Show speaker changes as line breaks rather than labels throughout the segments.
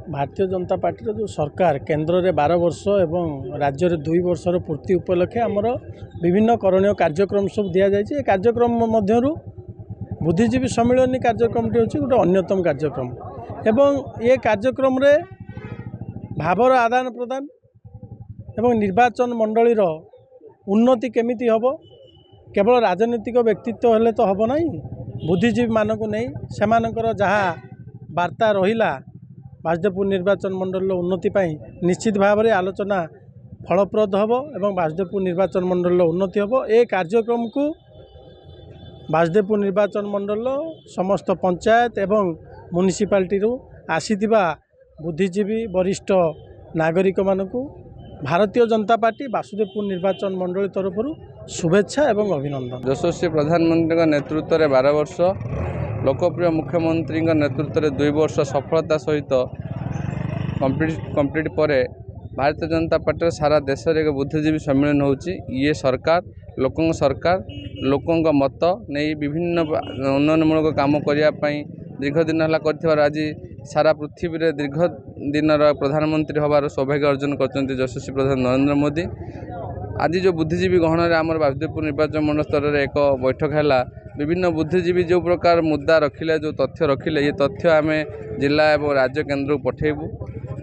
Bharatiya Janata party जो सरकार केन्द्र में 12 वर्ष एवं राज्य में 2 वर्षर पूर्ति उपलक्षे आमर विभिन्न करणीय कार्यक्रम सब दि जाए। कार्यक्रम मध्यरु बुद्धिजीवी सम्मिलन कार्यक्रम टी हूँ गोटे अन्यतम कार्यक्रम एवं ये कार्यक्रम रे भावर आदान प्रदान एवं निर्वाचन मंडलीर उन्नति केमिति हबो केवल राजनीतिक व्यक्तित्व हेले तो हबो नहीं, बुद्धिजीवी मानक नहीं सेमानकर जहाँ वार्ता रहिला बासुदेवपुर निर्वाचन मंडल उन्नति पाई निश्चित भाव में आलोचना फलप्रद हम एवं बासुदेवपुर निर्वाचन मंडल उन्नति हम। ए कार्यक्रम को बासुदेवपुर निर्वाचन मंडल समस्त पंचायत एवं म्युनिसिपालिटी आसीथिबा बुद्धिजीवी वरिष्ठ नागरिक मानकु भारतीय जनता पार्टी बासुदेवपुर निर्वाचन मंडल तरफ शुभेच्छा एवं अभिनंदन।
यशस्वी प्रधानमंत्री नेतृत्व में 12 वर्ष लोकप्रिय मुख्यमंत्री नेतृत्व में 2 वर्ष सफलता सहित कंप्लीट पर भारतीय जनता पार्टी सारा देश में एक बुद्धिजीवी सम्मेलन होची। ये सरकार लोकों मत नहीं विभिन्न उन्नयनमूलक काम करने दीर्घ दिन है आज सारा पृथ्वी में दीर्घ दिन प्रधानमंत्री हबार सौभाग्य अर्जन कर यशस्वी प्रधान नरेंद्र मोदी। आज जो बुद्धिजीवी गहन में आम बासुदेवपुर निर्वाचन मंडल स्तर में एक बैठक है। विभिन्न बुद्धिजीवी जो प्रकार मुद्दा रखिले जो तथ्य रखिले ये तथ्य आम जिला एवं राज्य केन्द्र को पठेबू।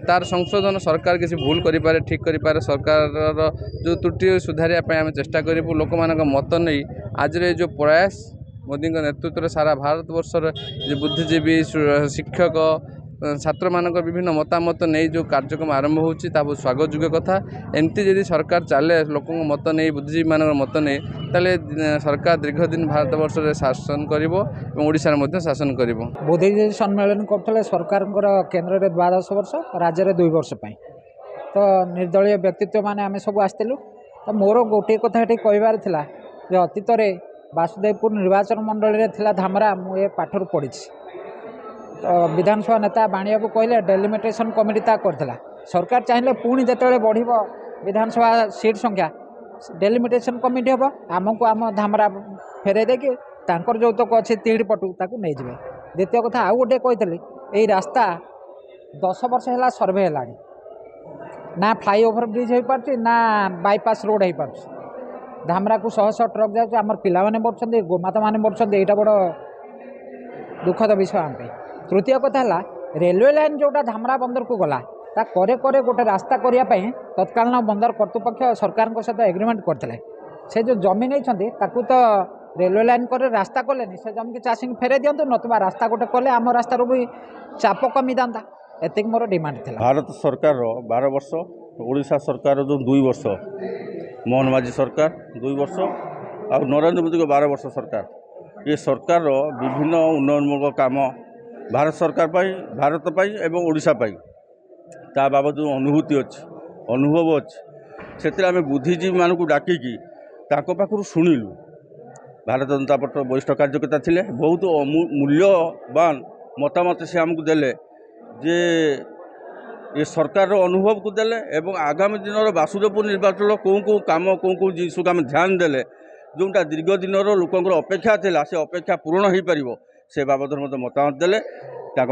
तार संशोधन सरकार किसी भूल करें ठीक करें सरकार जो त्रुटि सुधारिया आम चेष्टा करूँ। लोक मान मत नहीं आज जो प्रयास मोदी नेतृत्व में सारा भारत वर्षर जो बुद्धिजीवी शिक्षक छात्र मान विभिन्न मतामत नहीं जो कार्यक्रम आरंभ होची स्वागत योग्य कथा। एमती जदि सरकार चले लोक मत नहीं बुद्धिजीवी मान मत नहीं ताले सरकार दीर्घ दिन भारत वर्ष में शासन कर शासन कर।
बुद्धिजीवी सम्मेलन करते सरकार केन्द्र में 12 वर्ष राज्य में 2 वर्ष तो निर्दलीय व्यक्तित्व माने आम सब आसलु। तो मोर गोटे कथा कहबार थिला जे अतीत में बासुदेवपुर निर्वाचन मंडल में थिला धामरा मुझे पाठर पढ़ी। तो विधानसभा नेता बाणिया को कहले डेलिमिटेशन कमिटी ता करथिला। सरकार चाहिए पुणी जिते बढ़ विधानसभा सीट संख्या डेलिमिटेशन कमिटी हम आमको आम धामरा फेरे देकी तांकर जो तक अच्छे तीड़ पटू ताकू नहीं जाए। द्वितीय कथा आउ गोटे कही यही रास्ता 10 वर्ष है सर्वे है ना फ्लाईओवर ब्रिज हो पार्टी ना बाईपास रोड हो पार्टी। धामरा को 100 ट्रक जाए आम पिला मैंने बढ़ुं गोमाता मैंने बढ़ुं यहाँ बड़ दुखद विषय आम। तृतीय कथा है रेलवे लाइन जोटा धामरा बंदर को गला ता करे गोटे रास्ता करने तत्कालीन बंदर कर्तृपक्ष सरकार सहित एग्रीमेंट करते से जो जमी नहीं तो रेलवे लाइन कर रास्ता कले से जमी की चाषी फेरे दिंतु नतुबा रास्ता गोटे कले आम रास्तार भी चाप कमी दाता एतिक मोर डिमांड था।
भारत सरकार 12 वर्ष ओडिशा सरकार जो 2 वर्ष मोहन माझी सरकार 2 वर्ष और नरेंद्र मोदी को 12 वर्ष सरकार ये सरकार विभिन्न उन्नयनमूलक काम भारत सरकार पाई भारत पाई एवं ओडिशा पाई ता बाबद जो अनुभूति अच्छी अनुभव अच्छी से आम बुद्धिजीवी मानक डाकिकी पाखु शुणिलु। भारत जनता पार्टी वरिष्ठ कार्यकर्ता थिले बहुत मूल्यवान मतामत से आमको देले जे ये सरकार अनुभव को देले एवं आगामी दिन बासुदेवपुर निर्वाचन कौ काम कौ जिस को आम ध्यान देले जोटा दीर्घ दिन लोकंर अपेक्षा थिला से अपेक्षा पूरण हो पार से बाबद मत मतामत देले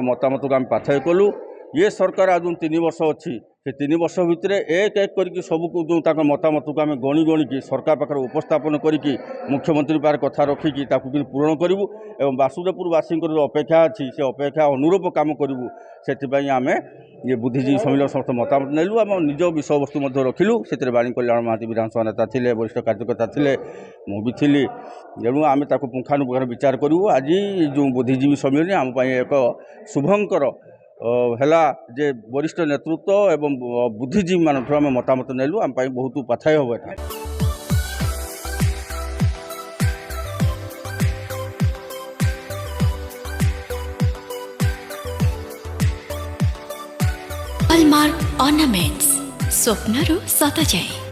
मतामत को आम पाथय कलु। ये सरकार आज 3 वर्ष अच्छी से 3 वर्ष भितर एक एक करके सबको जो मतामत को आम गणी गणिकी सरकार पाखे उपस्थापन करी मुख्यमंत्री पार कथा रखिकी पूरण करूँ एवं बासुदेवपुरवासी अपेक्षा अच्छी से अपेक्षा अनुरूप काम करूँ से आम ये बुद्धिजीवी सम्मेलन समस्त मतामत नेलु आम निज विषय वस्तु रखिलु से बाणी कल्याण महांती विधानसभा नेता थे वरिष्ठ कार्यकर्ता थे मुझे थी तेणु आम पुंखानुपुंख विचार करूँ। आज जो बुद्धिजीवी सम्मेलन आम एक शुभंकर है जे वरिष्ठ नेतृत्व एवं बुद्धिजीवी मान आम मतामत नेलु आम बहुत पाथाय हम एटा।
हॉलमार्क ऑर्नामेंट्स स्वप्नरू सत जाए।